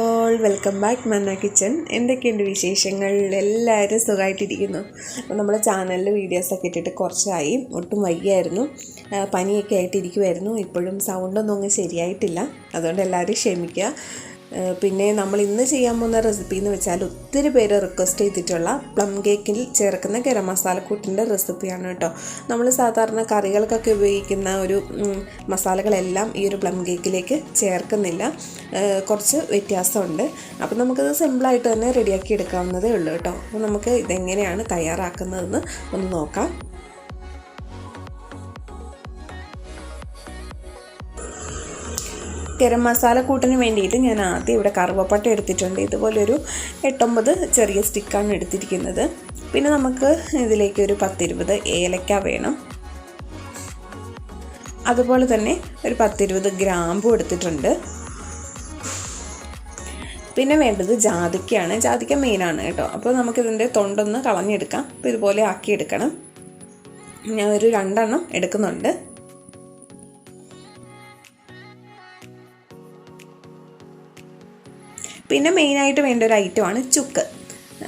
All welcome back മന്ന kitchen. എന്തൊക്കെയുണ്ട് വിശേഷങ്ങൾ? എല്ലാവരും സുഖമായിട്ടിരിക്കുന്നു. അപ്പോൾ നമ്മുടെ ചാനലിൽ വീഡിയോസൊക്കെ ഇട്ടിട്ട് കുറച്ചായി, ഒട്ടും വയ്യായിരുന്നു, പനിയൊക്കെ ആയിട്ടിരിക്കുമായിരുന്നു. ഇപ്പോഴും സൗണ്ടൊന്നും അങ്ങ് ശരിയായിട്ടില്ല, അതുകൊണ്ട് എല്ലാവരും ക്ഷമിക്കുക. പിന്നെ നമ്മൾ ഇന്ന് ചെയ്യാൻ പോകുന്ന റെസിപ്പി എന്ന് വെച്ചാൽ ഒത്തിരി പേര് റിക്വസ്റ്റ് ചെയ്തിട്ടുള്ള പ്ലം കേക്കിൽ ചേർക്കുന്ന ഗരം മസാലക്കൂട്ടിൻ്റെ റെസിപ്പിയാണ് കേട്ടോ. നമ്മൾ സാധാരണ കറികൾക്കൊക്കെ ഉപയോഗിക്കുന്ന ഒരു മസാലകളെല്ലാം ഈ ഒരു പ്ലം കേക്കിലേക്ക് ചേർക്കുന്നില്ല, കുറച്ച് വ്യത്യാസമുണ്ട്. അപ്പോൾ നമുക്കത് സിമ്പിളായിട്ട് തന്നെ റെഡിയാക്കി എടുക്കാവുന്നതേ ഉള്ളൂ കേട്ടോ. അപ്പോൾ നമുക്ക് ഇതെങ്ങനെയാണ് തയ്യാറാക്കുന്നതെന്ന് ഒന്ന് നോക്കാം. ഗരം മസാല കൂട്ടിന് വേണ്ടിയിട്ട് ഞാൻ ആദ്യം ഇവിടെ കറുവപ്പട്ട എടുത്തിട്ടുണ്ട്. ഇതുപോലൊരു 8-9 ചെറിയ സ്റ്റിക്കാണ് എടുത്തിരിക്കുന്നത്. പിന്നെ നമുക്ക് ഇതിലേക്ക് ഒരു 10-20 ഏലക്ക വേണം. അതുപോലെ തന്നെ ഒരു 10-20 ഗ്രാമ്പു എടുത്തിട്ടുണ്ട്. പിന്നെ വേണ്ടത് ജാതിക്കയാണ്. ജാതിക്ക മെയിനാണ് കേട്ടോ. അപ്പോൾ നമുക്കിതിൻ്റെ തൊണ്ടൊന്ന് കളഞ്ഞെടുക്കാം. അപ്പോൾ ഇതുപോലെ ആക്കിയെടുക്കണം. ഞാൻ ഒരു 2 എടുക്കുന്നുണ്ട്. പിന്നെ മെയിനായിട്ട് വേണ്ട ഒരു ഐറ്റമാണ് ചുക്ക്.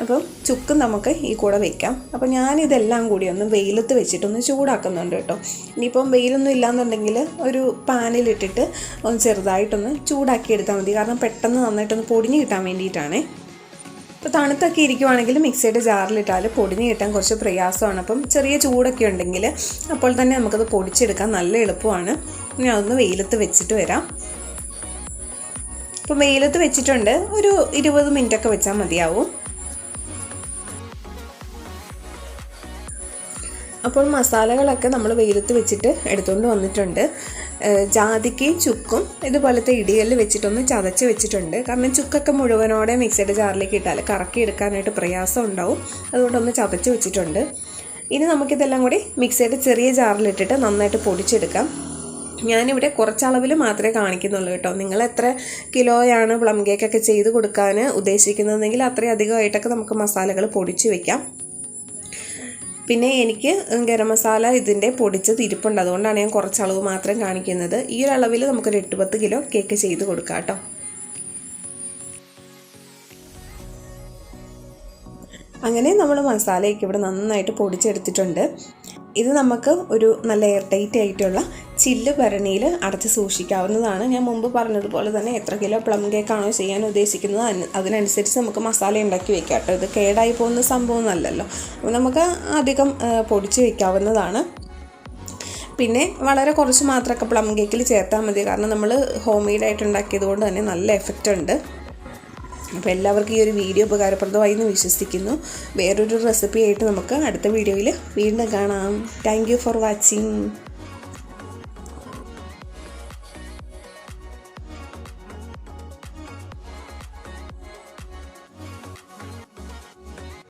അപ്പം ചുക്കും നമുക്ക് ഈ കൂടെ വെക്കാം. അപ്പോൾ ഞാനിതെല്ലാം കൂടി ഒന്ന് വെയിലത്ത് വെച്ചിട്ടൊന്ന് ചൂടാക്കുന്നുണ്ട് കേട്ടോ. ഇനിയിപ്പം വെയിലൊന്നും ഇല്ലയെന്നുണ്ടെങ്കിൽ ഒരു പാനിലിട്ടിട്ട് ഒന്ന് ചെറുതായിട്ടൊന്ന് ചൂടാക്കി എടുത്താൽ മതി. കാരണം പെട്ടെന്ന് നന്നായിട്ടൊന്ന് പൊടിഞ്ഞ് കിട്ടാൻ വേണ്ടിയിട്ടാണ്. അപ്പോൾ തണുത്തൊക്കെ ഇരിക്കുവാണെങ്കിൽ മിക്സിയുടെ ജാറിലിട്ടാൽ പൊടിഞ്ഞ് കിട്ടാൻ കുറച്ച് പ്രയാസമാണ്. അപ്പം ചെറിയ ചൂടൊക്കെ ഉണ്ടെങ്കിൽ അപ്പോൾ തന്നെ നമുക്കത് പൊടിച്ചെടുക്കാൻ നല്ല എളുപ്പമാണ്. ഞാൻ ഒന്ന് വെയിലത്ത് വെച്ചിട്ട് വരാം. അപ്പോൾ വെയിലത്ത് വെച്ചിട്ടുണ്ട്. ഒരു 20 മിനിറ്റൊക്കെ വെച്ചാൽ മതിയാവും. അപ്പോൾ മസാലകളൊക്കെ നമ്മൾ വെയിലത്ത് വെച്ചിട്ട് എടുത്തുകൊണ്ട് വന്നിട്ടുണ്ട്. ജാതിക്കയും ചുക്കും ഇതുപോലത്തെ ഇടികളിൽ വെച്ചിട്ടൊന്ന് ചതച്ച് വെച്ചിട്ടുണ്ട്. കാരണം ചുക്കൊക്കെ മുഴുവനോടെ മിക്സിയുടെ ജാറിലേക്ക് ഇട്ടാൽ കറക്കി എടുക്കാനായിട്ട് പ്രയാസം ഉണ്ടാവും. അതുകൊണ്ടൊന്ന് ചതച്ച് വെച്ചിട്ടുണ്ട്. ഇനി നമുക്കിതെല്ലാം കൂടി മിക്സിയുടെ ചെറിയ ജാറിലിട്ടിട്ട് നന്നായിട്ട് പൊടിച്ചെടുക്കാം. ഞാനിവിടെ കുറച്ചളവിൽ മാത്രമേ കാണിക്കുന്നുള്ളൂ കേട്ടോ. നിങ്ങൾ എത്ര കിലോയാണ് പ്ലം കേക്കൊക്കെ ചെയ്ത് കൊടുക്കാൻ ഉദ്ദേശിക്കുന്നതെങ്കിൽ അത്രയും അധികമായിട്ടൊക്കെ നമുക്ക് മസാലകൾ പൊടിച്ച് വയ്ക്കാം. പിന്നെ എനിക്ക് ഗരം മസാല ഇതിൻ്റെ പൊടിച്ചത് ഇരിപ്പുണ്ട്, അതുകൊണ്ടാണ് ഞാൻ കുറച്ചളവ് മാത്രം കാണിക്കുന്നത്. ഈ ഒരു അളവിൽ നമുക്കൊരു 8-10 കിലോ കേക്ക് ചെയ്ത് കൊടുക്കാം കേട്ടോ. അങ്ങനെ നമ്മൾ മസാലയൊക്കെ ഇവിടെ നന്നായിട്ട് പൊടിച്ചെടുത്തിട്ടുണ്ട്. ഇത് നമുക്ക് ഒരു നല്ല എയർ ടൈറ്റ് ആയിട്ടുള്ള ചില്ല് ഭരണിയിൽ അടച്ച് സൂക്ഷിക്കാവുന്നതാണ്. ഞാൻ മുമ്പ് പറഞ്ഞതുപോലെ തന്നെ എത്ര കിലോ പ്ലം കേക്കാണോ ചെയ്യാൻ ഉദ്ദേശിക്കുന്നത് അതിനനുസരിച്ച് നമുക്ക് മസാല ഉണ്ടാക്കി വെക്കാം കേട്ടോ. ഇത് കേടായി പോകുന്ന സംഭവമൊന്നുമല്ലല്ലോ. അപ്പോൾ നമുക്ക് അധികം പൊടിച്ച് വയ്ക്കാവുന്നതാണ്. പിന്നെ വളരെ കുറച്ച് മാത്രമൊക്കെ പ്ലം കേക്കിൽ ചേർത്താൽ മതി. കാരണം നമ്മൾ ഹോം മെയ്ഡായിട്ട് ഉണ്ടാക്കിയത് കൊണ്ട് തന്നെ നല്ല എഫക്റ്റ് ഉണ്ട്. അപ്പോൾ എല്ലാവർക്കും ഈ ഒരു വീഡിയോ ഉപകാരപ്രദമായി എന്ന് വിശ്വസിക്കുന്നു. വേറൊരു റെസിപ്പി ആയിട്ട് നമുക്ക് അടുത്ത വീഡിയോയിൽ വീണ്ടും കാണാം. Thank you for watching.